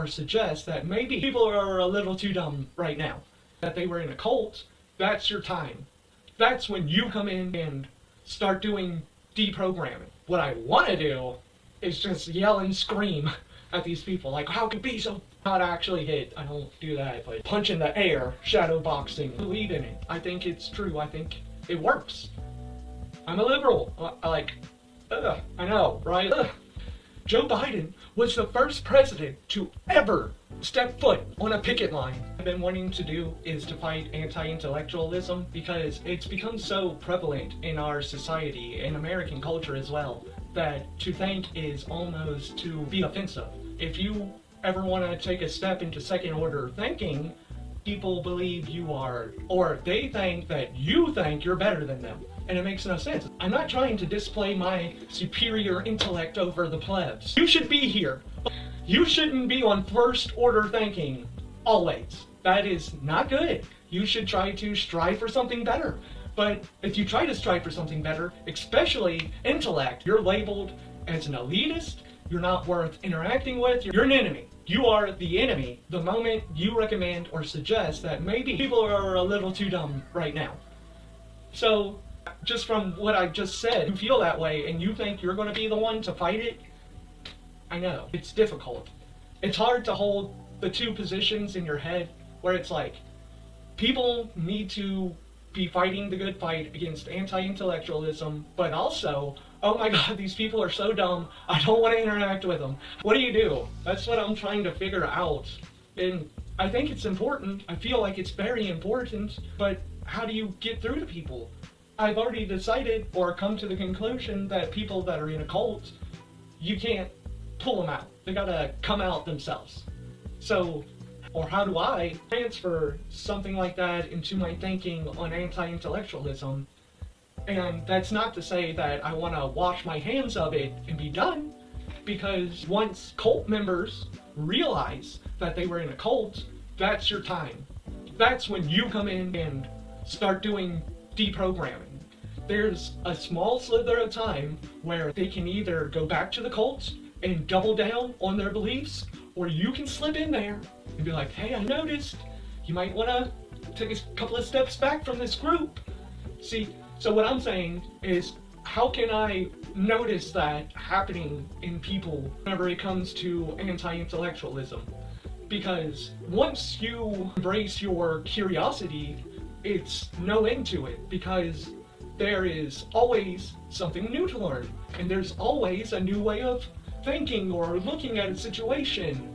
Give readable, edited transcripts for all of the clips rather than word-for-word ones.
or suggest that maybe people are a little too dumb right now, that they were in a cult, that's your time. That's when you come in and start doing deprogramming. What I want to do is just yell and scream at these people, like, how could it be so not actually hit? I don't do that, but punch in the air, shadow boxing, believe in it. I think it's true. I think it works. I'm a liberal. I know, right? Joe Biden was the first president to ever step foot on a picket line. What I've been wanting to do is to fight anti-intellectualism because it's become so prevalent in our society and American culture as well that to think is almost to be offensive. If you ever want to take a step into second order thinking, people believe you are, or they think that you think you're better than them. And it makes no sense. I'm not trying to display my superior intellect over the plebs. You should be here. You shouldn't be on first order thinking always. That is not good. You should try to strive for something better. But if you try to strive for something better, especially intellect, you're labeled as an elitist, you're not worth interacting with, you're an enemy. You are the enemy the moment you recommend or suggest that maybe people are a little too dumb right now. So, just from what I just said, you feel that way and you think you're going to be the one to fight it? I know, it's difficult. It's hard to hold the two positions in your head where it's like, people need to be fighting the good fight against anti-intellectualism, but also, oh my god, these people are so dumb, I don't want to interact with them. What do you do? That's what I'm trying to figure out. And I think it's important. I feel like it's very important, but how do you get through to people? I've already decided or come to the conclusion that people that are in a cult, you can't pull them out. They gotta come out themselves. So, or how do I transfer something like that into my thinking on anti-intellectualism? And that's not to say that I want to wash my hands of it and be done, because once cult members realize that they were in a cult, that's your time. That's when you come in and start doing deprogramming. There's a small slither of time where they can either go back to the cult and double down on their beliefs, or you can slip in there and be like, hey, I noticed you might want to take a couple of steps back from this group. See, so what I'm saying is, how can I notice that happening in people whenever it comes to anti-intellectualism? Because once you embrace your curiosity, it's no end to it, because there is always something new to learn, and there's always a new way of thinking or looking at a situation.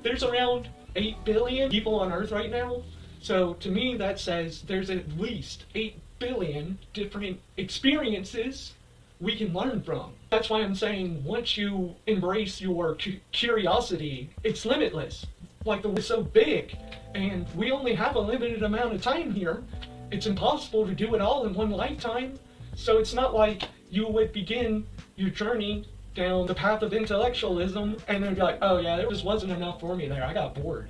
There's around 8 billion people on Earth right now, so to me that says there's at least 8 billion different experiences we can learn from. That's why I'm saying once you embrace your curiosity, it's limitless. Like the world is so big, and we only have a limited amount of time here. It's impossible to do it all in one lifetime. So it's not like you would begin your journey down the path of intellectualism and then be like, oh yeah, there just wasn't enough for me there. I got bored.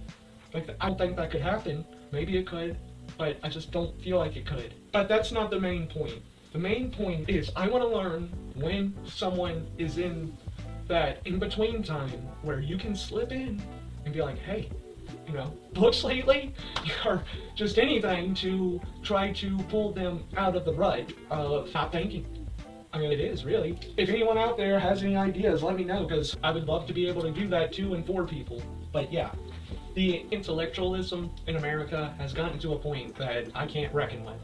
Like, I don't think that could happen. Maybe it could, but I just don't feel like it could. But that's not the main point. The main point is I want to learn when someone is in that in-between time where you can slip in and be like, hey, you know, books lately, or just anything to try to pull them out of the rut of not thinking. I mean, it is, really. If anyone out there has any ideas, let me know, because I would love to be able to do that to and for people. But yeah, the intellectualism in America has gotten to a point that I can't reckon with.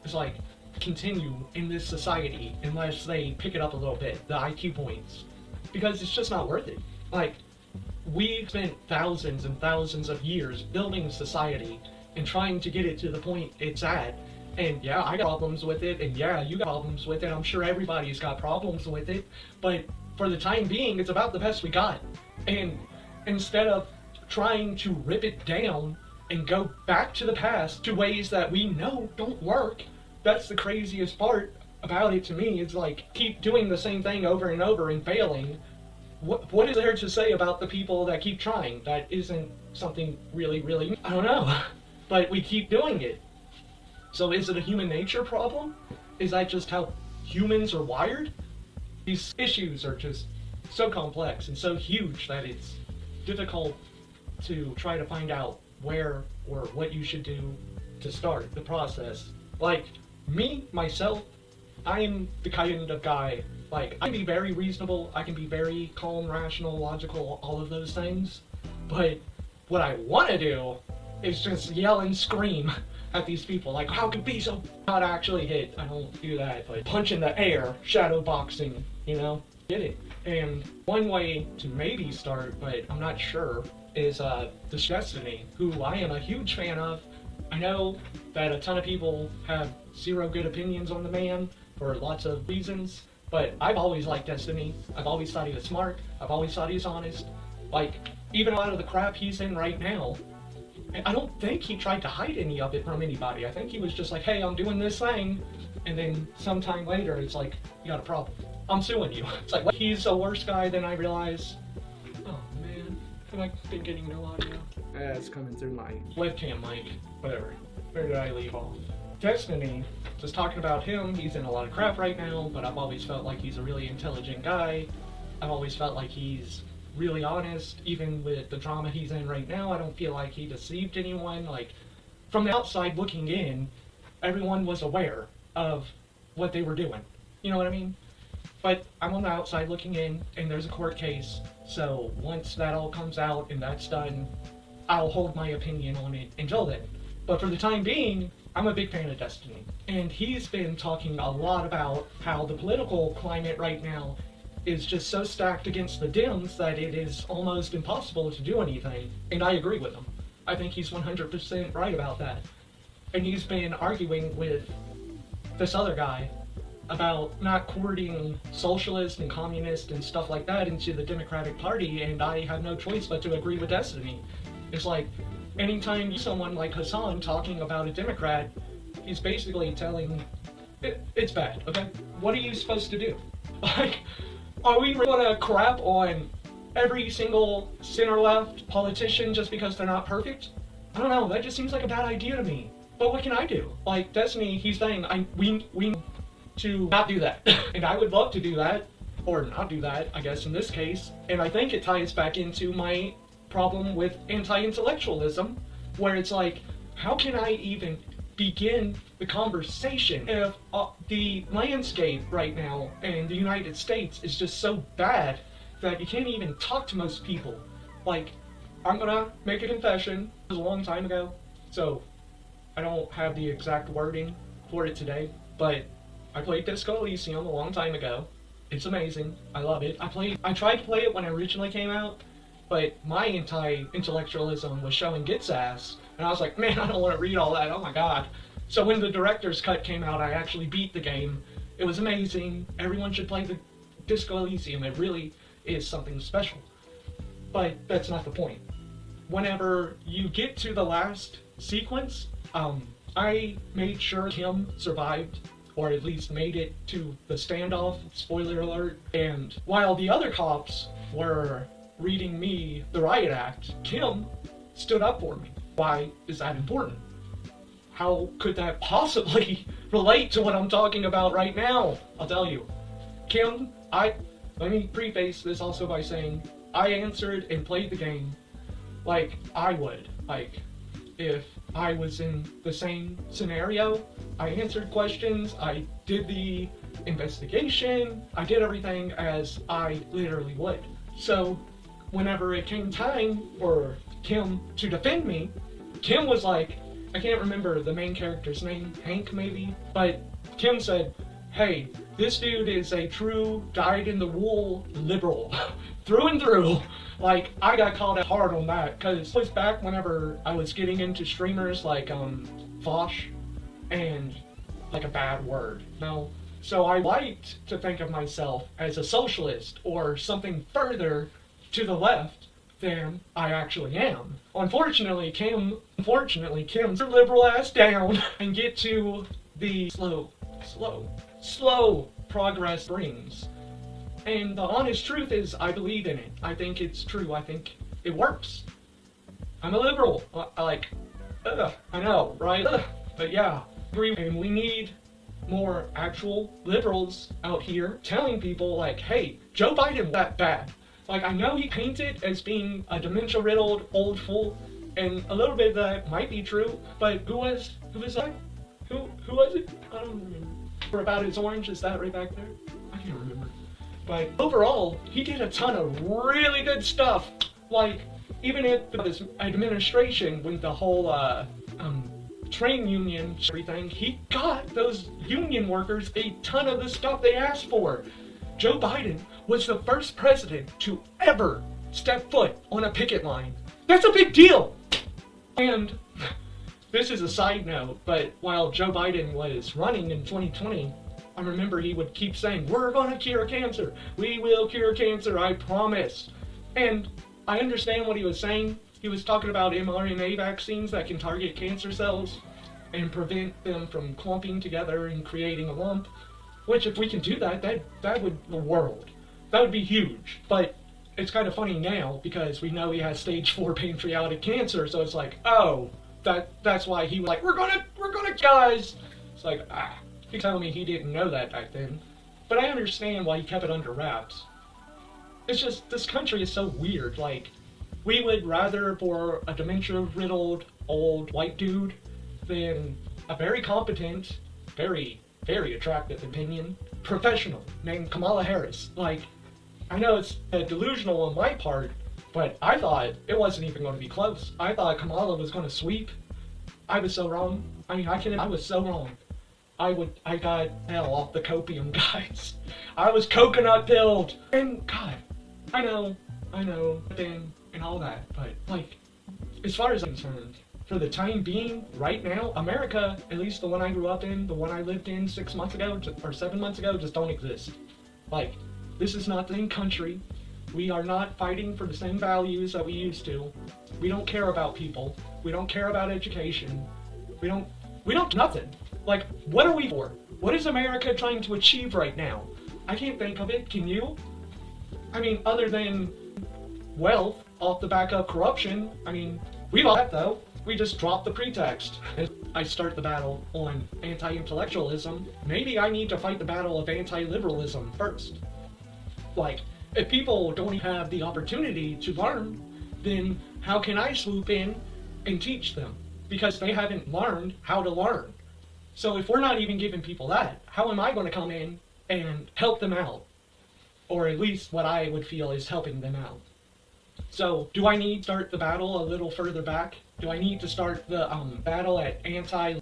It's like, continue in this society unless they pick it up a little bit, the IQ points, because it's just not worth it. Like, we've spent thousands and thousands of years building society and trying to get it to the point it's at. And yeah, I got problems with it, and yeah, you got problems with it. I'm sure everybody's got problems with it, but for the time being, it's about the best we got. And instead of trying to rip it down and go back to the past to ways that we know don't work, that's the craziest part about it to me. It's like, keep doing the same thing over and over and failing. What is there to say about the people that keep trying? That isn't something really, I don't know. But we keep doing it. So is it a human nature problem? Is that just how humans are wired? These issues are just so complex and so huge that difficult to try to find out where or what you should do to start the process. Like, me, myself, I'm the kind of guy, like, I can be very reasonable, I can be very calm, rational, logical, all of those things, but what I want to do is just yell and scream at these people, like, how could be so not actually hit? I don't do that, but punch in the air, shadow boxing, you know? Get it. And one way to maybe start, but I'm not sure, is Destiny, who I am a huge fan of. I know that a ton of people have zero good opinions on the man for lots of reasons, but I've always liked Destiny. I've always thought he was smart. I've always thought he was honest. Like, even a lot of the crap he's in right now, I don't think he tried to hide any of it from anybody. I think he was just like, hey, I'm doing this thing, and then sometime later it's like, you got a problem. I'm suing you. It's like, what? He's a worse guy than I realize. Oh man, have I been getting no audio? It's coming through my webcam mic. Whatever. Where did I leave off? Destiny, just talking about him, he's in a lot of crap right now, but I've always felt like he's a really intelligent guy. I've always felt like he's really honest, even with the drama he's in right now. I don't feel like he deceived anyone. Like, from the outside looking in, everyone was aware of what they were doing. You know what I mean? But I'm on the outside looking in, and there's a court case, so once that all comes out and that's done, I'll hold my opinion on it until then. But for the time being, I'm a big fan of Destiny. And he's been talking a lot about how the political climate right now is just so stacked against the Dems that it is almost impossible to do anything. And I agree with him. I think he's 100% right about that. And he's been arguing with this other guy about not courting socialist and communist and stuff like that into the Democratic Party, and I have no choice but to agree with Destiny. It's like, anytime you see someone like Hassan talking about a Democrat, he's basically telling, it's bad, okay? What are you supposed to do? Like, are we really gonna crap on every single center-left politician just because they're not perfect? I don't know, that just seems like a bad idea to me. But what can I do? Like, Destiny, he's saying, we need to not do that. And I would love to do that, or not do that, I guess, in this case. And I think it ties back into my problem with anti-intellectualism, where it's like, how can I even begin the conversation if the landscape right now in the United States is just so bad that you can't even talk to most people? Like, I'm gonna make a confession. It was a long time ago, so I don't have the exact wording for it today, but I played Disco Elysium a long time ago. It's amazing. I love it. I tried to play it when it originally came out, but my anti-intellectualism was showing its ass, and I was like, man, I don't want to read all that, oh my god. So when the director's cut came out, I actually beat the game. It was amazing. Everyone should play the Disco Elysium. It really is something special. But that's not the point. Whenever you get to the last sequence, I made sure Kim survived, or at least made it to the standoff, spoiler alert, and while the other cops were reading me the riot act, Kim stood up for me. Why is that important? How could that possibly relate to what I'm talking about right now? I'll tell you. Kim, let me preface this also by saying, I answered and played the game like I would. Like, if I was in the same scenario, I answered questions, I did the investigation, I did everything as I literally would. So, whenever it came time for Kim to defend me, Kim was like, I can't remember the main character's name, Hank maybe, but Kim said, hey, this dude is a true dyed-in-the-wool liberal, through and through. Like, I got called out hard on that, because it was back whenever I was getting into streamers like, Vosh, and, like, a bad word, no? So I liked to think of myself as a socialist, or something further to the left than I actually am. Unfortunately, Kim's her liberal ass down and get to the slow progress brings. And the honest truth is, I believe in it. I think it's true. I think it works. I'm a liberal. I know, right? But yeah, and we need more actual liberals out here telling people like, hey, Joe Biden was that bad. Like, I know he painted as being a dementia-riddled old fool, and a little bit of that might be true, but who was that? Who was it? I don't remember. Or about his orange, is that right back there? I can't remember. But overall, he did a ton of really good stuff. Like, even at his administration, with the whole train union, everything, he got those union workers a ton of the stuff they asked for. Joe Biden was the first president to ever step foot on a picket line. That's a big deal! And this is a side note, but while Joe Biden was running in 2020, I remember he would keep saying, "We're gonna cure cancer. We will cure cancer, I promise." And I understand what he was saying. He was talking about mRNA vaccines that can target cancer cells and prevent them from clumping together and creating a lump. Which, if we can do that, that would the world. That would be huge. But it's kind of funny now because we know he has stage 4 pancreatic cancer, so it's like, oh, that's why he was like, we're gonna guys. It's like, you're telling me he didn't know that back then. But I understand why he kept it under wraps. It's just, this country is so weird. Like, we would rather for a dementia-riddled old white dude than a very competent, very, very attractive opinion professional named Kamala Harris. Like, I know it's delusional on my part, but I thought it wasn't even going to be close. I thought Kamala was going to sweep. I was so wrong. I mean, I was so wrong. I got hell off the copium, guys. I was coconut pilled. And God, I know, and all that, but like, as far as I'm concerned, for the time being, right now, America, at least the one I grew up in, the one I lived in 6 months ago, or 7 months ago, just don't exist. Like, this is not the same country. We are not fighting for the same values that we used to. We don't care about people. We don't care about education. We don't nothing. Like, what are we for? What is America trying to achieve right now? I can't think of it. Can you? I mean, other than wealth off the back of corruption, I mean, we've all that though. We just drop the pretext. As I start the battle on anti-intellectualism, maybe I need to fight the battle of anti-liberalism first. Like, if people don't have the opportunity to learn, then how can I swoop in and teach them? Because they haven't learned how to learn. So if we're not even giving people that, how am I going to come in and help them out? Or at least what I would feel is helping them out. So, do I need to start the battle a little further back? Do I need to start the battle at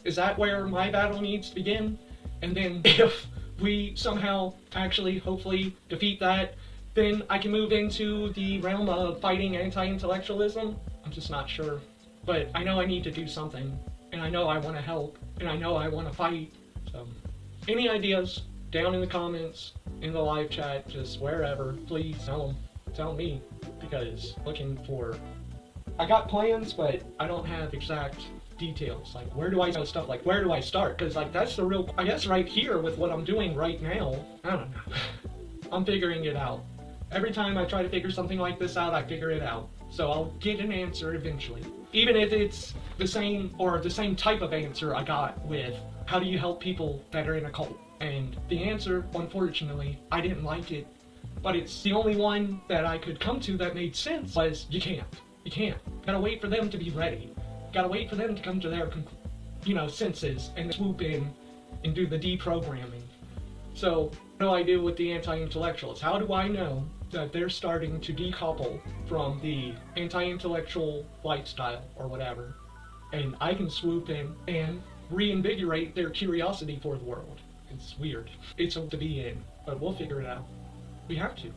is that where my battle needs to begin? And then if we somehow actually, hopefully, defeat that, then I can move into the realm of fighting anti-intellectualism? I'm just not sure. But I know I need to do something, and I know I want to help, and I know I want to fight. So, any ideas, down in the comments, in the live chat, just wherever, please tell me, because looking for, I got plans, but I don't have exact details. Like, where do I go stuff? Like, where do I start? Because, like, that's the real, I guess right here with what I'm doing right now, I don't know. I'm figuring it out. Every time I try to figure something like this out, I figure it out. So I'll get an answer eventually. Even if it's the same, or the same type of answer I got with, how do you help people that are in a cult? And the answer, unfortunately, I didn't like it. But it's the only one that I could come to that made sense was, you can't. You can't. Gotta wait for them to be ready. Gotta wait for them to come to their, senses and swoop in and do the deprogramming. So, what do I do with the anti-intellectuals? How do I know that they're starting to decouple from the anti-intellectual lifestyle or whatever, and I can swoop in and reinvigorate their curiosity for the world? It's weird. It's to be in, but we'll figure it out. We have to.